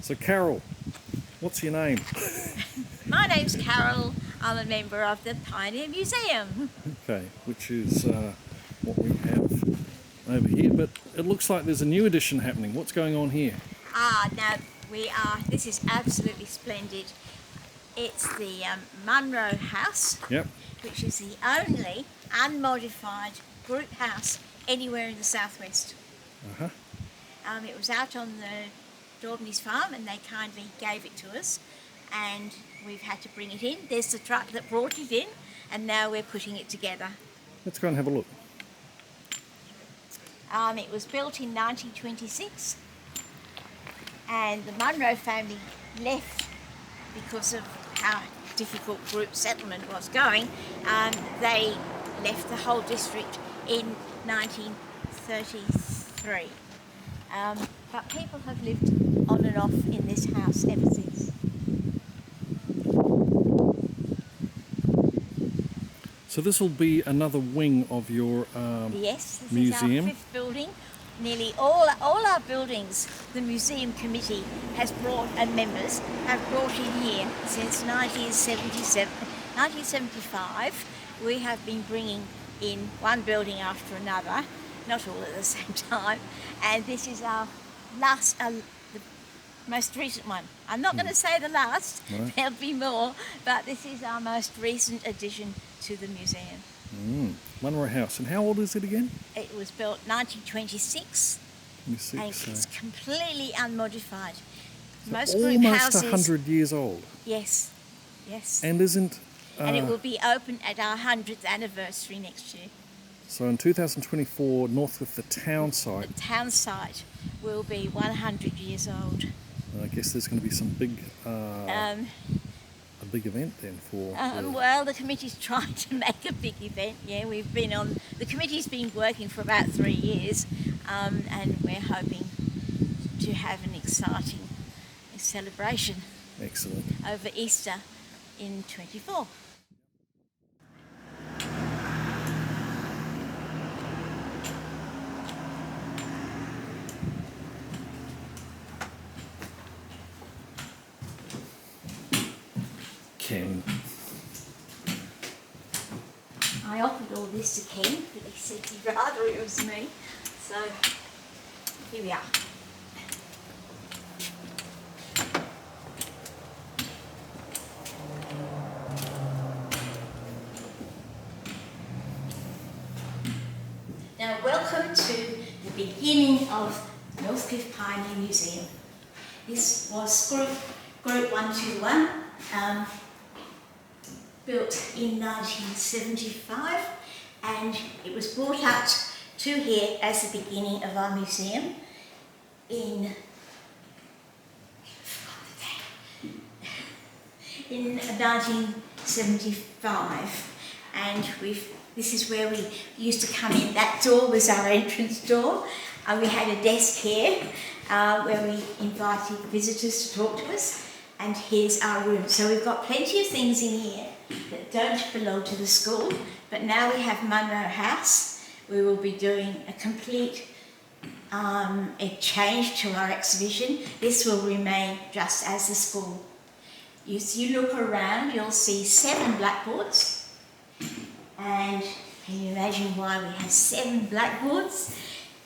So Carole, what's your name? My name's Carole. I'm a member of the Pioneer Museum. Okay, which is what we have over here, but it looks like there's a new edition happening. What's going on here? Now this is absolutely splendid. It's the Munro House, Yep. which is the only unmodified group house anywhere in the southwest. Uh-huh. It was out on the Davinci farm and they kindly gave it to us, and we've had to bring it in. There's the truck that brought it in, and now we're putting it together. Let's go and have a look. It was built in 1926, and the Munro family left because of how difficult group settlement was going. They left the whole district in 1933. But people have lived on and off in this house ever since. So this will be another wing of your Yes, this museum. is our fifth building. Nearly all our buildings, the museum committee has brought, and members have brought in here since 1975. We have been bringing in one building after another, not all at the same time, and this is our last, the most recent one. I'm not going to say the last, Right. There'll be more, but this is our most recent addition to the museum. Munro House. And how old is it again? It was built 1926 and 26. it's completely unmodified. So Most group almost houses, 100 years old. yes, And isn't... and it will be open at our 100th anniversary next year. So in 2024, Northcliffe, the town site, The town site will be 100 years old. I guess there's going to be some big, a big event then for... Well, the committee's trying to make a big event. Yeah, the committee's been working for about 3 years, and we're hoping to have an exciting celebration Excellent. over Easter in 24. Ken. I offered all this to Ken, but he said he'd rather it was me. So here we are. Now welcome to the beginning of Northcliffe Pioneer Museum. This was Group 121, built in 1975, and it was brought out to here as the beginning of our museum in 1975, and this is where we used to come in. That door was our entrance door, and we had a desk here where we invited visitors to talk to us, and here's our room. So we've got plenty of things in here that don't belong to the school, but now we have Munro House. We will be doing a complete a change to our exhibition. This will remain just as the school. If you look around, you'll see 7 blackboards, and can you imagine why we have 7 blackboards?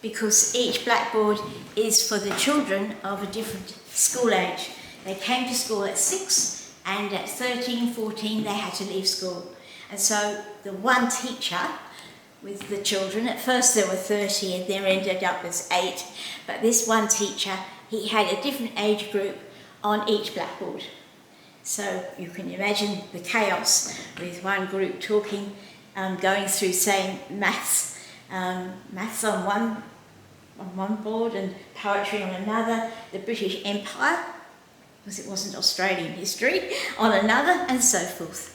Because each blackboard is for the children of a different school age. They came to school at 6, and at 13, 14 they had to leave school. And so the one teacher with the children, at first there were 30 and there ended up as 8, but this one teacher, he had a different age group on each blackboard. So you can imagine the chaos with one group talking, going through saying maths on one board and poetry on another, the British Empire, because it wasn't Australian history, on another, and so forth.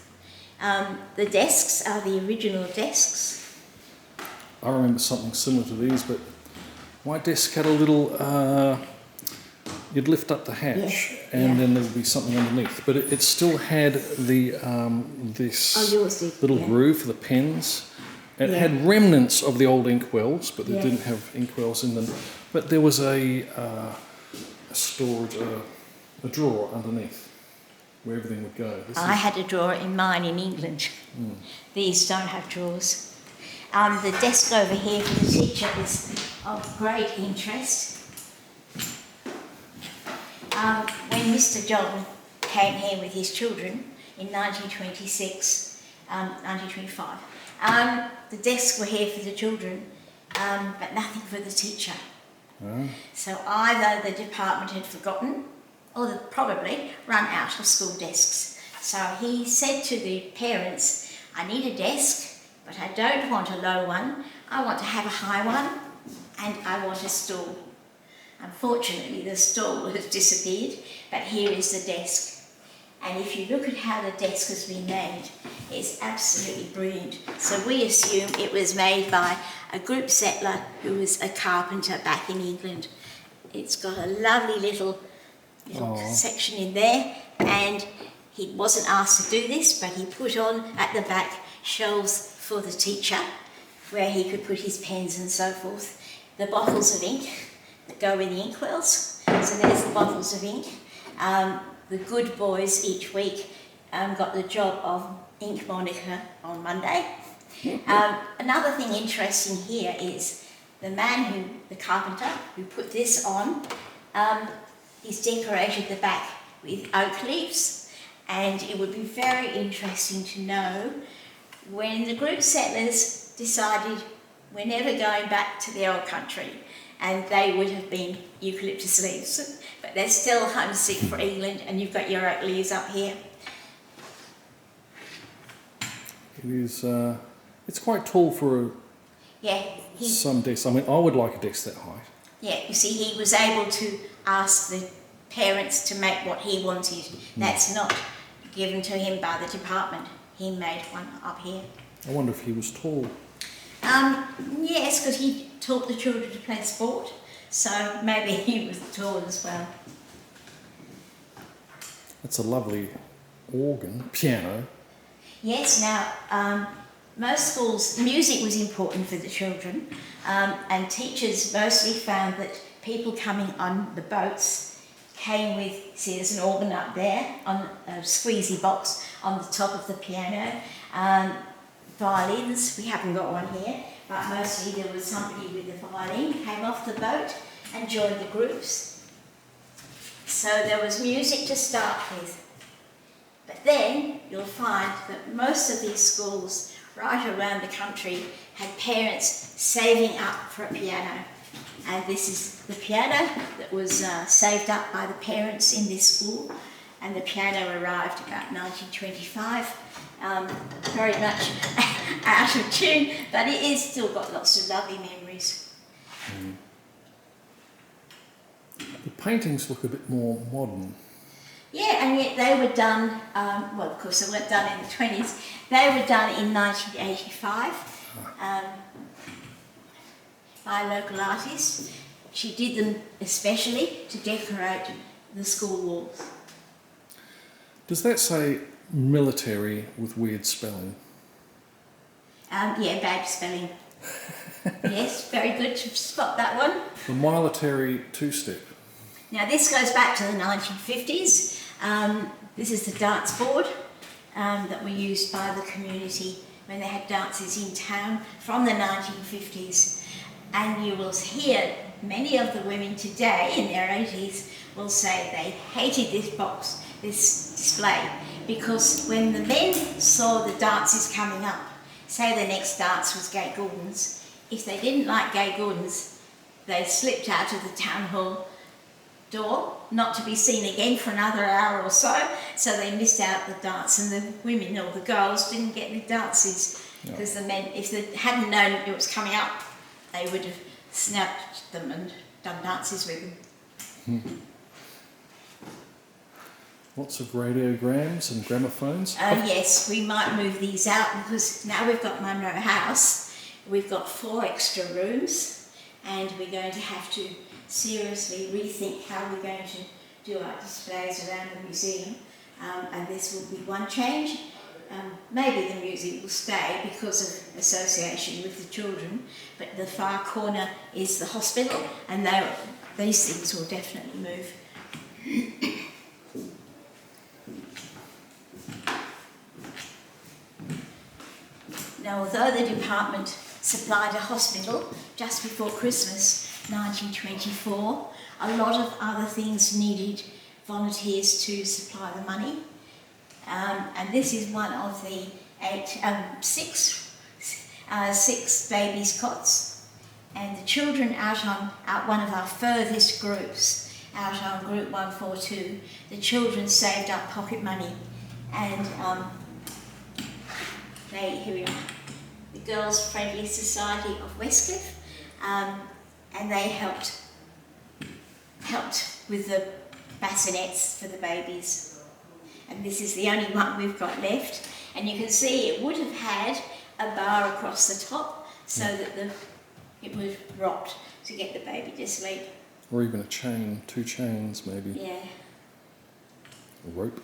The desks are the original desks. I remember something similar to these, but my desk had a little... you'd lift up the hatch, and then there would be something underneath. But it still had the this little groove for the pens. It had remnants of the old inkwells, but they didn't have inkwells in them. But there was a storage, a drawer underneath where everything would go. I had a drawer in mine in England. These don't have drawers. The desk over here for the teacher is of great interest. When Mr. John came here with his children in 1925, the desks were here for the children, but nothing for the teacher. So either the department had forgotten or they'd probably run out of school desks. So he said to the parents, I need a desk, but I don't want a low one. I want to have a high one and I want a stool. Unfortunately, the stool has disappeared, but here is the desk. And if you look at how the desk has been made, it's absolutely brilliant. So we assume it was made by a group settler who was a carpenter back in England. It's got a lovely little section in there, and he wasn't asked to do this, but he put on at the back shelves for the teacher where he could put his pens and so forth. The bottles of ink that go in the inkwells. So there's the bottles of ink. The good boys each week got the job of ink monitor on Monday. Another thing interesting here is the carpenter who put this on, he's decorated the back with oak leaves, and it would be very interesting to know when the group settlers decided we're never going back to the old country, and they would have been eucalyptus leaves, but they're still homesick for England, and you've got your oak leaves up here. It is. It's quite tall for some desks. I mean, I would like a desk that height. Yeah, you see, he was able to ask the parents to make what he wanted. That's not given to him by the department. He made one up here. I wonder if he was tall. Yes, because he taught the children to play sport, so maybe he was tall as well. That's a lovely organ, piano. Yes, now, most schools, music was important for the children, and teachers mostly found that people coming on the boats came with, see there's an organ up there, on a squeezy box on the top of the piano. Violins, we haven't got one here, but mostly there was somebody with a violin, came off the boat and joined the groups. So there was music to start with. But then you'll find that most of these schools right around the country had parents saving up for a piano. And this is the piano that was saved up by the parents in this school. And the piano arrived about 1925. Very much out of tune, but it is still got lots of lovely memories. The paintings look a bit more modern. Yeah, and yet they were done, well, of course they weren't done in the 20s, they were done in 1985 by a local artist. She did them especially to decorate the school walls. Does that say military with weird spelling? Yeah, bad spelling. Yes, very good to spot that one. The military two-step. Now this goes back to the 1950s. This is the dance board that were used by the community when they had dances in town from the 1950s. And you will hear many of the women today in their 80s will say they hated this box, this display, because when the men saw the dances coming up, say the next dance was Gay Gordon's, if they didn't like Gay Gordon's, they slipped out of the town hall door, not to be seen again for another hour or so, so they missed out the dance, and the women or the girls didn't get the dances, because the men, if they hadn't known it was coming up, they would have snapped them and done dances with them. Lots of radiograms and gramophones. Yes, we might move these out because now we've got Munro House, we've got 4 extra rooms, and we're going to have to seriously rethink how we're going to do our displays around the museum, and this will be one change. Maybe the music will stay because of association with the children, but the far corner is the hospital, and these things will definitely move. Now, although the department supplied a hospital just before Christmas 1924, a lot of other things needed volunteers to supply the money. And this is one of the six babies' cots. And the children out on one of our furthest groups, out on Group 142, the children saved up pocket money. And here we are, the Girls Friendly Society of Westcliff, and they helped with the bassinets for the babies. And this is the only one we've got left. And you can see it would have had a bar across the top so that it was rocked to get the baby to sleep. Or even a chain, 2 chains maybe. Yeah. A rope.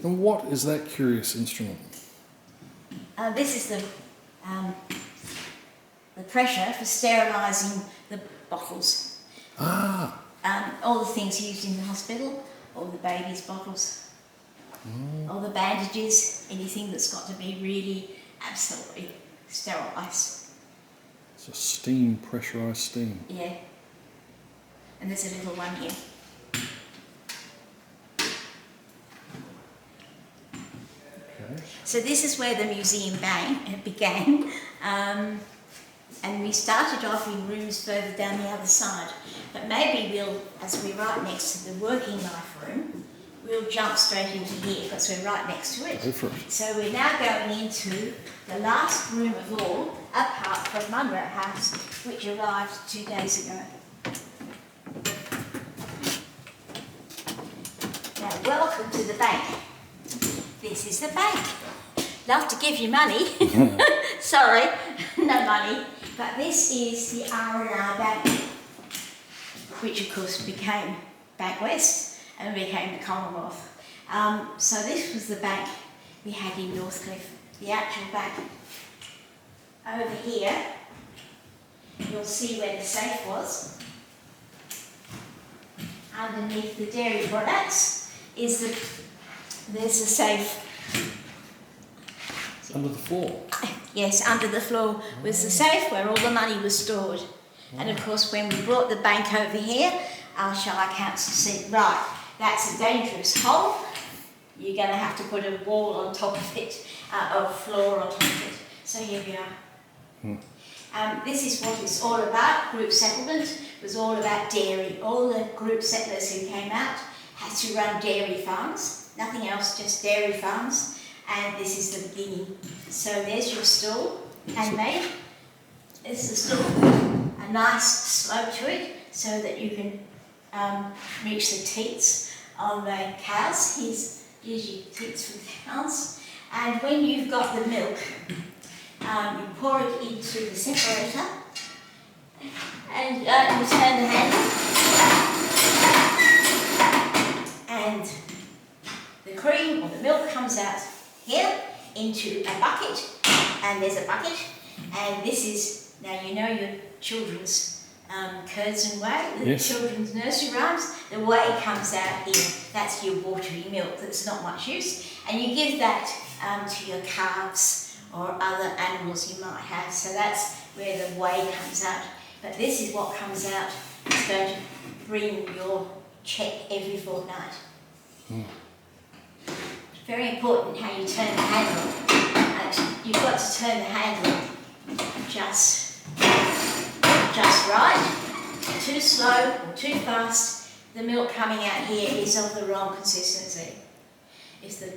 And what is that curious instrument? This is the pressure for sterilising the bottles. Ah! All the things used in the hospital, all the babies' bottles, all the bandages, anything that's got to be really absolutely sterilised. So steam, pressurised steam. Yeah. And there's a little one here. Okay. So this is where the museum began. And we started off in rooms further down the other side. But maybe we'll, as we're right next to the working life room, we'll jump straight into here because we're right next to it. Go for it. So we're now going into the last room of all, apart from Munro House, which arrived 2 days ago. Now, welcome to the bank. This is the bank. Love to give you money. Sorry, no money. But this is the R&R Bank, which of course became Bank West and became the Commonwealth. So this was the bank we had in Northcliffe, the actual bank. Over here, you'll see where the safe was. Underneath the dairy products there's the safe. It's under the floor. Yes, under the floor was the safe where all the money was stored. And of course, when we brought the bank over here, our Shire Council said, right, that's a dangerous hole. You're going to have to put a wall on top of it, or a floor on top of it. So here we are. This is what it's all about. Group settlement was all about dairy. All the group settlers who came out had to run dairy farms, nothing else, just dairy farms. And this is the beginning. So there's your stool, handmade. There's the stool, a nice slope to it so that you can reach the teats on the cows. Here's your teats for the cows. And when you've got the milk, you pour it into the separator and you turn the handle. And the cream or the milk comes out here into a bucket, and there's a bucket, and this is, now you know your children's curds and whey, the children's nursery rhymes, the whey comes out here. That's your watery milk that's not much use, and you give that to your calves or other animals you might have, so that's where the whey comes out. But this is what comes out. It's going to bring your check every fortnight. Very important how you turn the handle. And you've got to turn the handle just right. Too slow or too fast, the milk coming out here is of the wrong consistency. If the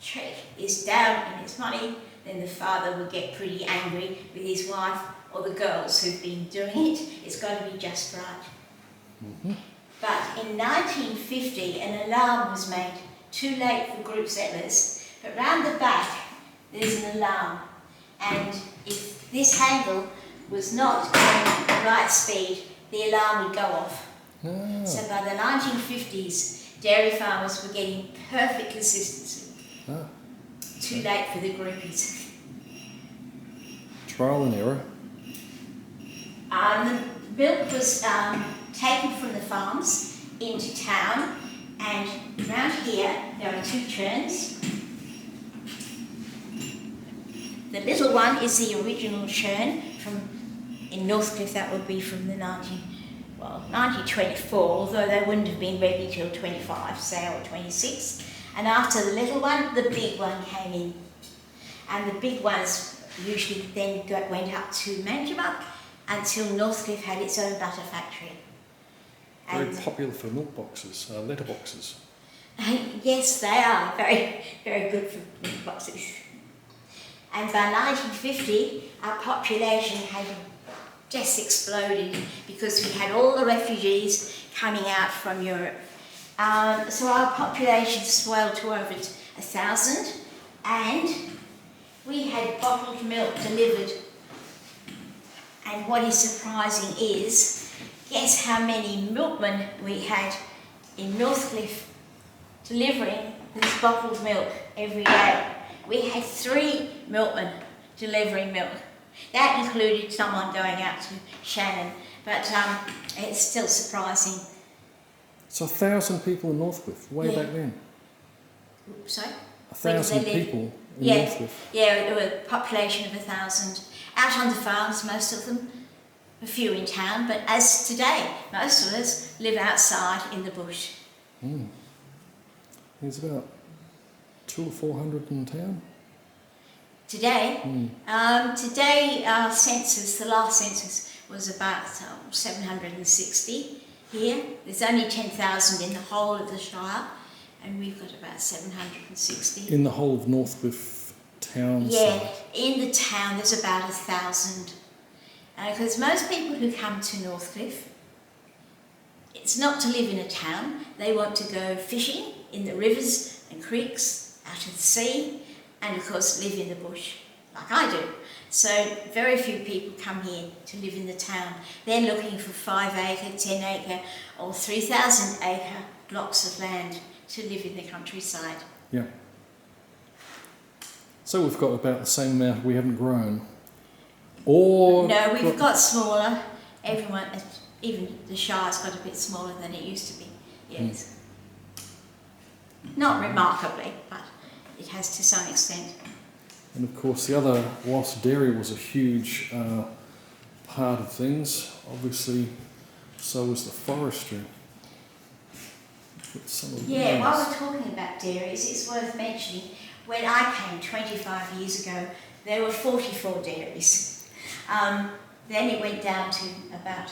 check is down in its money, then the father will get pretty angry with his wife or the girls who've been doing it. It's got to be just right. But in 1950, an alarm was made. Too late for group settlers, but round the back there's an alarm, and if this handle was not going at the right speed, the alarm would go off. So by the 1950s, dairy farmers were getting perfect consistency. Too late for the groupies. Trial and error. The milk was taken from the farms into town And around here, there are 2 churns. The little one is the original churn in Northcliffe. That would be from the 1924, although they wouldn't have been ready till 25, say, or 26. And after the little one, the big one came in. And the big ones usually then went up to Manjimup until Northcliffe had its own butter factory. Very popular for milk boxes, letter boxes. Yes, they are. Very, very good for milk boxes. And by 1950, our population had just exploded because we had all the refugees coming out from Europe. So our population swelled to over 1,000, and we had bottled milk delivered. And what is surprising is, guess how many milkmen we had in Northcliffe delivering this bottled milk every day. We had 3 milkmen delivering milk. That included someone going out to Shannon, but it's still surprising. So 1,000 people in Northcliffe, way back then? Sorry? 1,000 people in Northcliffe? Yeah, there were a population of 1,000. Out on the farms, most of them, a few in town, but as today, most of us live outside in the bush. There's about 200 or 400 in town? Today? Today our census, the last census, was about 760 here. There's only 10,000 in the whole of the Shire, and we've got about 760. In the whole of Northcliffe town? Yeah, side? in the town there's about 1,000. Because most people who come to Northcliffe, it's not to live in a town. They want to go fishing in the rivers and creeks, out at the sea, and of course live in the bush, like I do. So very few people come here to live in the town. They're looking for 5-acre, 10-acre or 3,000-acre blocks of land to live in the countryside. Yeah. So we've got about the same amount we haven't grown. Or no, we've got smaller. Everyone, even the Shire's got a bit smaller than it used to be. Yes. Not remarkably, but it has to some extent. And of course whilst dairy was a huge part of things, obviously so was the forestry. Yeah, while we're talking about dairies, it's worth mentioning, when I came 25 years ago, there were 44 dairies. Then it went down to about,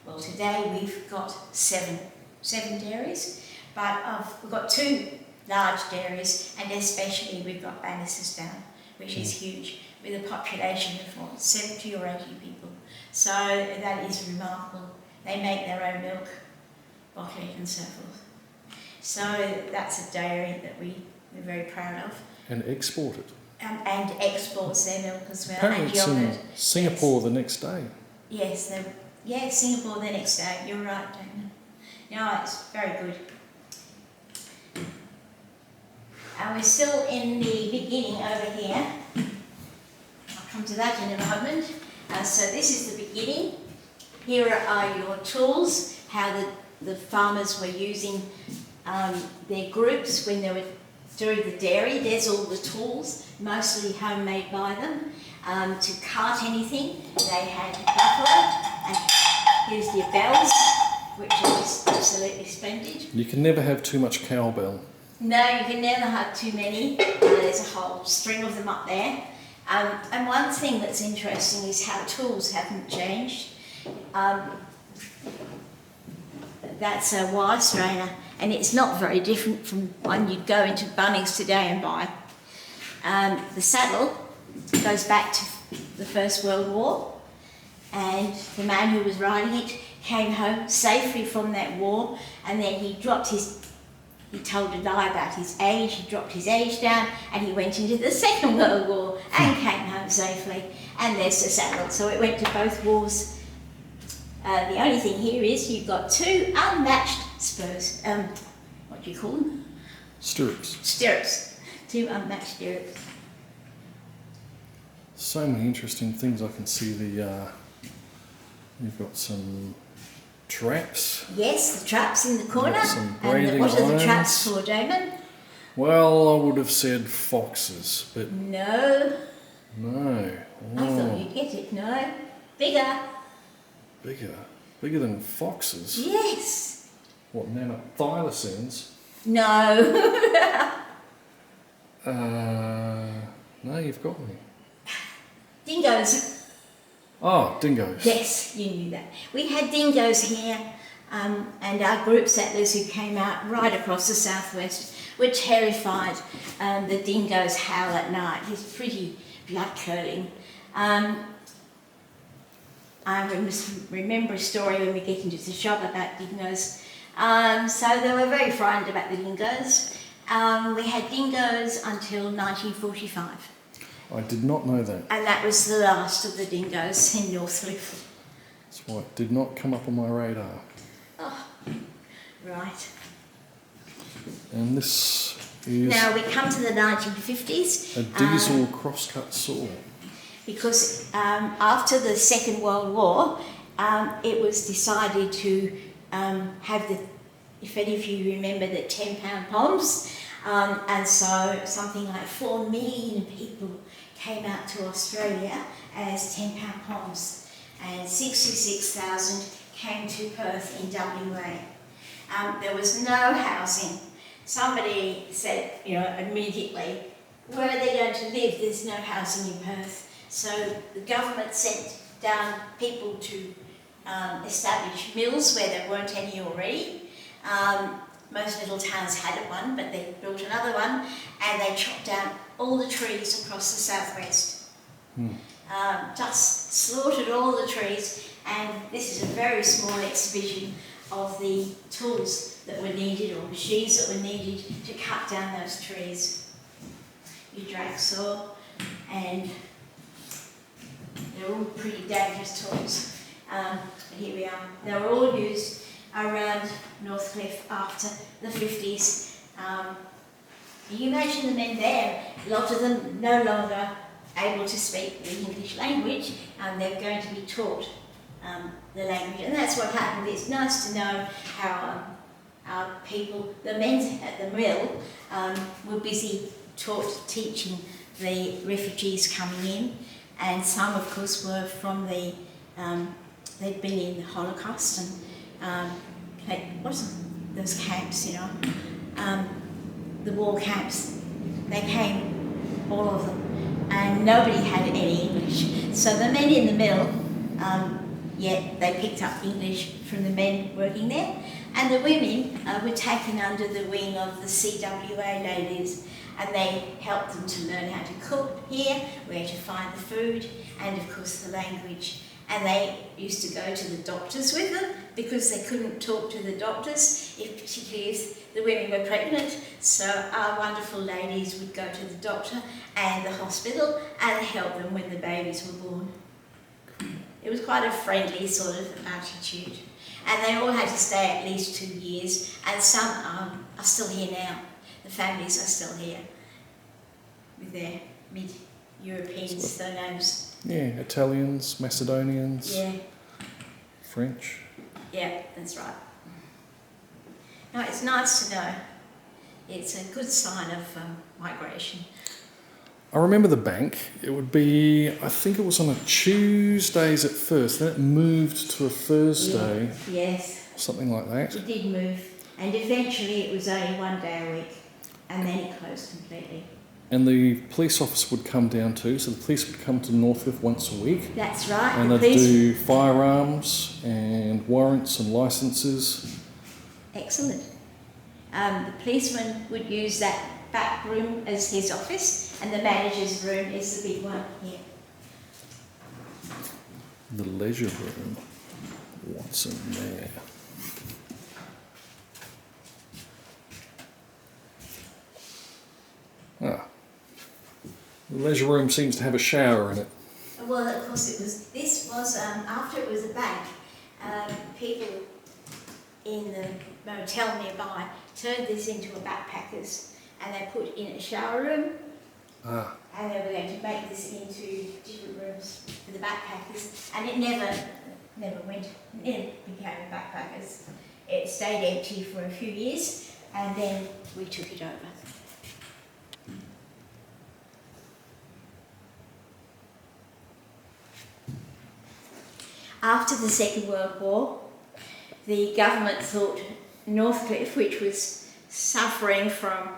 well, today we've got seven dairies, but we've got 2 large dairies, and especially we've got Bannisterstown, which is huge, with a population of 70 or 80 people. So that is remarkable. They make their own milk, bottle it and so forth. So that's a dairy that we're very proud of. And export it. And exports their milk as well. Apparently and it's yogurt. in Singapore the next day. Yes, Singapore the next day. You're right, Dana. No, it's very good. And we're still in the beginning over here. I'll come to that in a moment. So this is the beginning. Here are your tools, how the farmers were using their groups when they were doing the dairy. There's all the tools, mostly homemade by them. To cart anything, they had a buffalo, and here's your bells, which are absolutely splendid. You can never have too much cowbell. No, you can never have too many. There's a whole string of them up there. And one thing that's interesting is how tools haven't changed. That's a wire strainer, and it's not very different from one you'd go into Bunnings today and buy. The saddle goes back to the First World War, and the man who was riding it came home safely from that war, and then he told a lie about his age, he dropped his age down, and he went into the Second World War and came home safely, and there's the saddle. So it went to both wars. The only thing here is you've got 2 unmatched spurs, what do you call them? Stirrups. Stirrups. 2 unmatched stirrups. So many interesting things. I can see you've got some traps Yes, the traps in the corner. Got some And breathing what are the irons. traps for, Damon? Well, I would have said foxes, but No. no. I thought Oh, you'd get it. No. Bigger. bigger than foxes. Yes. What, thylacines? No. No, you've got me. Dingoes. Oh, dingoes. Yes, you knew that. We had dingoes here, and our group settlers who came out right across the southwest were terrified. The dingoes howl at night. It's pretty blood-curdling. I remember a story when we get into the shop about dingoes. So they were very frightened about the dingoes. We had dingoes until 1945. I did not know that. And that was the last of the dingoes in Northcliffe. That's why it did not come up on my radar. Oh, right. And this is Now we come to the 1950s. a diesel crosscut saw. Because after the Second World War, it was decided to have the, if any of you remember, the £10 bombs, and so something like 4 million people came out to Australia as £10 bombs, and 66,000 came to Perth in WA. There was no housing. Somebody said, immediately, where are they going to live? There's no housing in Perth. So the government sent down people to establish mills where there weren't any already. Most little towns had one, but they built another one, and they chopped down all the trees across the southwest. Just slaughtered all the trees, and this is a very small exhibition of the tools that were needed, or machines that were needed to cut down those trees. Your drag saw, and they're all pretty dangerous tools. But here we are. They were all used around Northcliffe after the 50s. You imagine the men there, a lot of them no longer able to speak the English language, and they're going to be taught the language. And that's what happened. It's nice to know how our people, the men at the mill, were busy teaching the refugees coming in. And some, of course, were from the, they'd been in the Holocaust and those camps, the war camps. They came, all of them, and nobody had any English. So the men in the mill, they picked up English from the men working there, and the women were taken under the wing of the CWA ladies, and they helped them to learn how to cook here, where to find the food, and of course the language. And they used to go to the doctors with them because they couldn't talk to the doctors, particularly if the women were pregnant. So our wonderful ladies would go to the doctor and the hospital and help them when the babies were born. It was quite a friendly sort of attitude. And they all had to stay at least 2 years, and some are still here now. The families are still here with their mid-European surnames. Yeah, Italians, Macedonians, Yeah, French. yeah, that's right. Now, it's nice to know. It's a good sign of migration. I remember the bank. It would be, I think it was on a Tuesdays at first, then it moved to a Thursday. Yeah. Yes, Something like that. it did move. And eventually it was only 1 day a week, and then it closed completely. And the police officer would come down too, so the police would come to Northcliffe once a week. That's right. And the they'd police... do firearms and warrants and licences. Excellent. The policeman would use that back room as his office, and the manager's room is the big one here. The leisure room. What's in there? Ah. The leisure room seems to have a shower in it. Well, of course, this was after it was a bank. People in the motel nearby turned this into a backpackers, and they put in a shower room. Ah. And they were going to make this into different rooms for the backpackers, and it never became backpackers. It stayed empty for a few years and then we took it over. After the Second World War, the government thought Northcliffe, which was suffering from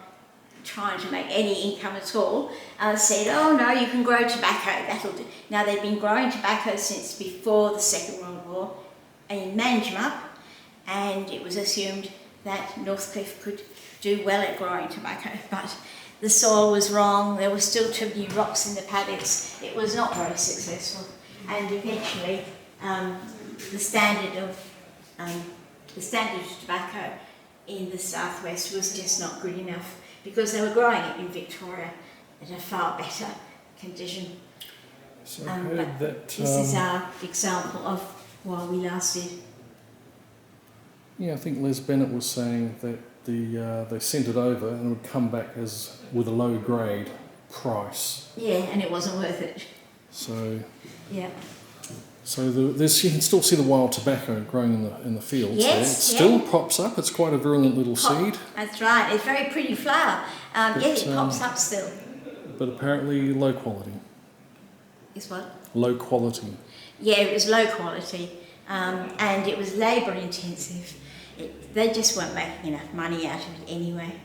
trying to make any income at all, said, oh no, you can grow tobacco, that'll do. Now they'd been growing tobacco since before the Second World War in Manjimup, and it was assumed that Northcliffe could do well at growing tobacco, but the soil was wrong, there were still too many rocks in the paddocks, it was not very successful, and eventually the standard of tobacco in the southwest was just not good enough because they were growing it in Victoria at a far better condition. So I heard that this is our example of why we lasted. Yeah, I think Les Bennett was saying that they sent it over and it would come back as with a low grade price. Yeah, and it wasn't worth it. So yeah. So you can still see the wild tobacco growing in the fields. Yes, there. It still pops up. It's quite a virulent little seed. That's right. It's a very pretty flower. Yes, it pops up still. But apparently low quality. Is what? Low quality. Yeah, it was low quality, and it was labour intensive. They just weren't making enough money out of it anyway.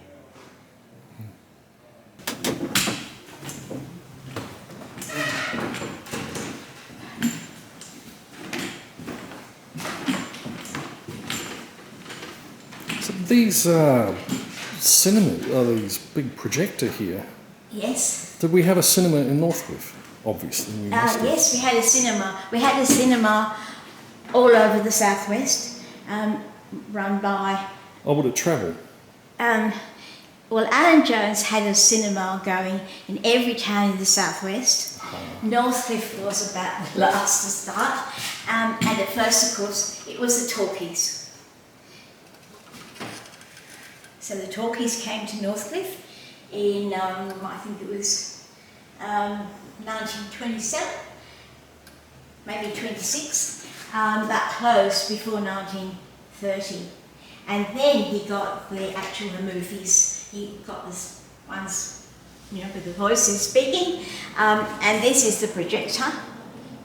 These cinema, these big projector here. Yes. Did we have a cinema in Northcliffe? Obviously. We yes, we had a cinema. We had a cinema all over the southwest, run by. Oh, would it travel? Well, Alan Jones had a cinema going in every town in the southwest. Northcliffe was about the last to start, and at first, of course, it was the talkies. So the talkies came to Northcliffe in, I think it was 1927, maybe 26, that closed before 1930. And then he got the actual movies. He got the ones, with the voices speaking, and this is the projector,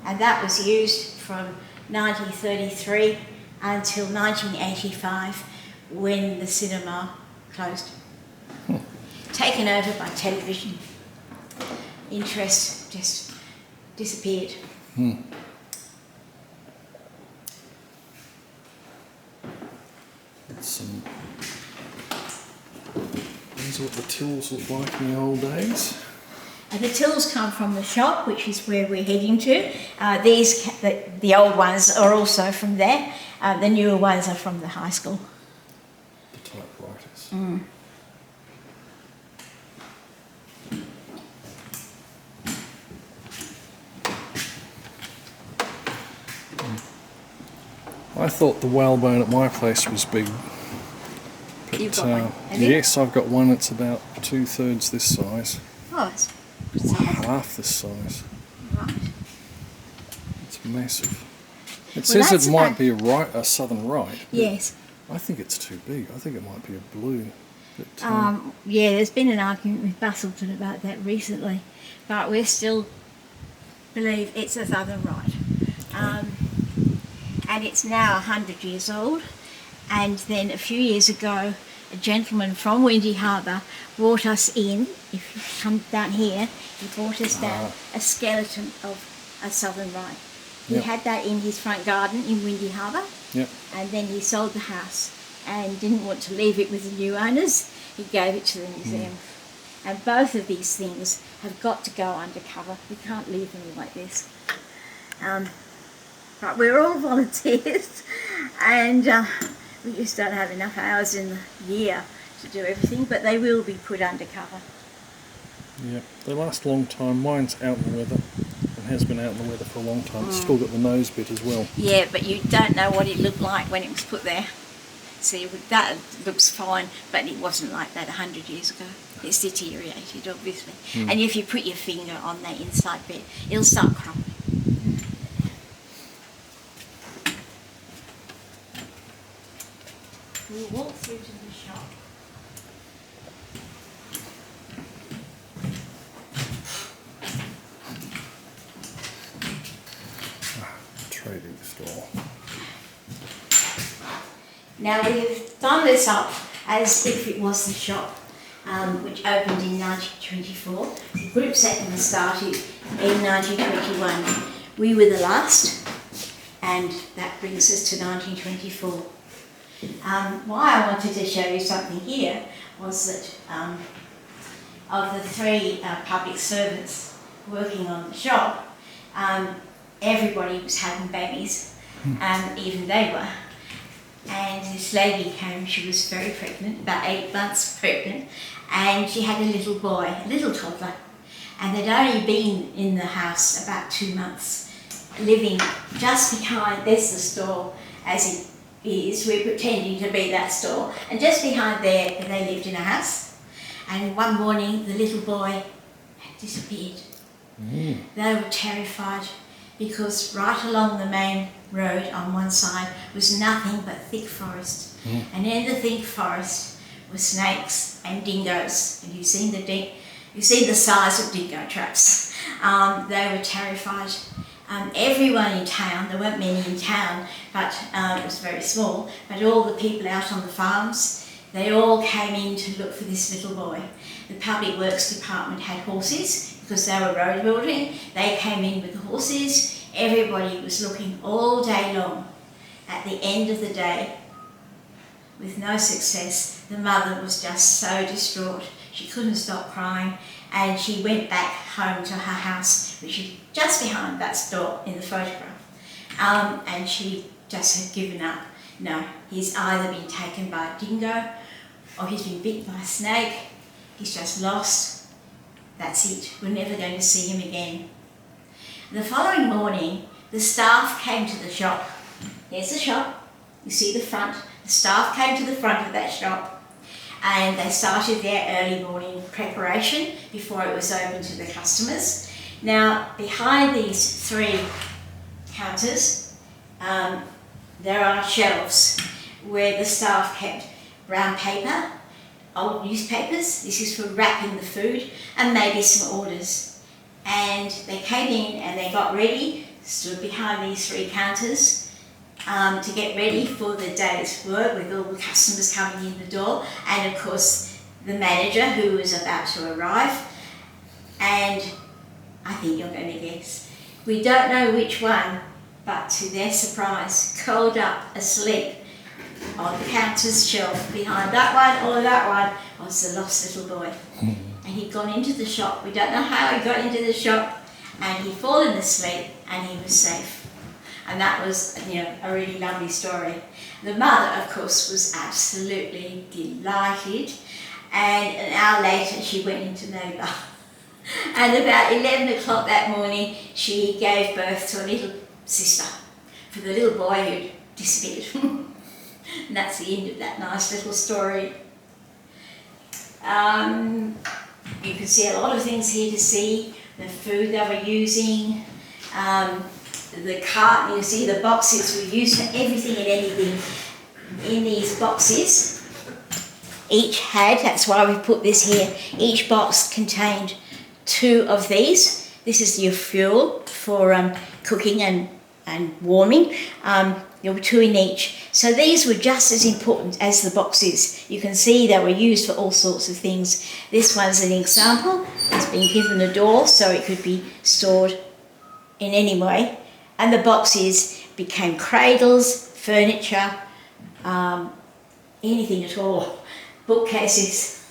and that was used from 1933 until 1985 when the cinema closed. Taken over by television. Interest just disappeared. These are what the tills looked like in the old days. The tills come from the shop, which is where we're heading to. The old ones are also from there. The newer ones are from the high school. The typewriters. I thought the whalebone at my place was big. But, you've got one, yes, I've got one. It's about 2/3 this size. Oh, it's half this size. Right. It's massive. It says it might be a southern right. Yes. I think it's too big. I think it might be a blue. But, yeah, there's been an argument with Bustleton about that recently, but we still believe it's a southern right. And it's now 100 years old. And then a few years ago, a gentleman from Windy Harbour brought us in, if you come down here, he brought us down a skeleton of a southern right. He had that in his front garden in Windy Harbour, and then he sold the house and didn't want to leave it with the new owners. He gave it to the museum. And both of these things have got to go undercover. We can't leave them like this. But we're all volunteers, and we just don't have enough hours in the year to do everything, but they will be put undercover. Yeah, they last a long time. Mine's out in the weather and has been out in the weather for a long time. It's still got the nose bit as well. Yeah, but you don't know what it looked like when it was put there. See, that looks fine, but it wasn't like that 100 years ago. It's deteriorated, obviously. And if you put your finger on that inside bit, it'll start crumbling. We'll walk through to the shop. Trading store. Now we've done this up as if it was the shop, which opened in 1924. The group settlement started in 1921. We were the last, and that brings us to 1924. Why I wanted to show you something here was that of the three public servants working on the shop, everybody was having babies, even they were. And this lady came, she was very pregnant, about 8 months pregnant, and she had a little boy, a little toddler, and they'd only been in the house about 2 months, living just behind, there's the store as it is, we're pretending to be that store, and just behind there they lived in a house, and one morning the little boy had disappeared. They were terrified, because right along the main road on one side was nothing but thick forest. And in the thick forest were snakes and dingoes. And you've seen the size of dingo traps. They were terrified. Everyone in town, there weren't many in town, but it was very small, but all the people out on the farms, they all came in to look for this little boy. The Public Works Department had horses, because they were road building. They came in with the horses. Everybody was looking all day long. At the end of the day, with no success, the mother was just so distraught. She couldn't stop crying, and she went back home to her house, which is just behind that store in the photograph. And she just had given up. No, he's either been taken by a dingo, or he's been bitten by a snake. He's just lost. That's it. We're never going to see him again. The following morning, the staff came to the shop. There's the shop. You see the front. The staff came to the front of that shop, and they started their early morning preparation before it was open to the customers. Now, behind these three counters, there are shelves where the staff kept brown paper, old newspapers, this is for wrapping the food, and maybe some orders. And they came in and they got ready, stood behind these three counters to get ready for the day's work, with all the customers coming in the door, and of course the manager who was about to arrive. And I think you're going to guess. We don't know which one, but to their surprise, curled up asleep on the counter's shelf behind that one or that one was the lost little boy. And he'd gone into the shop. We don't know how he got into the shop, and he'd fallen asleep and he was safe. And that was, a really lovely story. The mother, of course, was absolutely delighted, and an hour later she went into labour. And about 11 o'clock that morning she gave birth to a little sister for the little boy who'd disappeared. And that's the end of that nice little story. You can see a lot of things here to see. The food they were using, the cart, you see the boxes were used for everything and anything. In these boxes, each had, that's why we put this here, each box contained 2 of these. This is your fuel for cooking and warming. There were 2 in each. So these were just as important as the boxes. You can see they were used for all sorts of things. This one's an example. It's been given a door so it could be stored in any way. And the boxes became cradles, furniture, anything at all, bookcases.